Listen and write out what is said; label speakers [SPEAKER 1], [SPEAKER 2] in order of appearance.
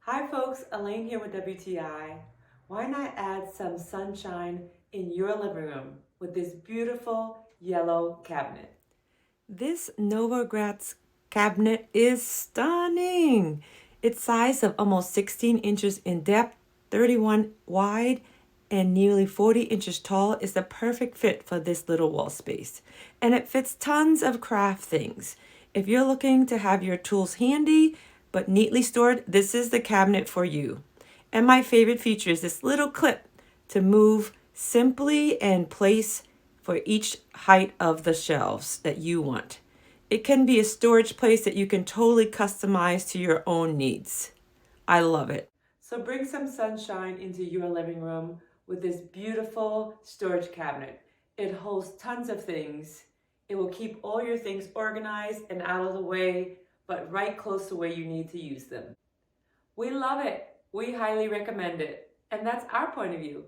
[SPEAKER 1] Hi folks, Elaine here with WTI. Why not add some sunshine in your living room with this beautiful yellow cabinet? This Novogratz cabinet is stunning. Its size of almost 16 inches in depth, 31 wide, and nearly 40 inches tall is the perfect fit for this little wall space. And it fits tons of craft things. If you're looking to have your tools handy but neatly stored, this is the cabinet for you. And my favorite feature is this little clip to move simply and place for each height of the shelves that you want. It can be a storage place that you can totally customize to your own needs. I love it. So bring some sunshine into your living room with this beautiful storage cabinet. It holds tons of things. It will keep all your things organized and out of the way, but right close to where you need to use them. We love it. We highly recommend it. And that's our point of view.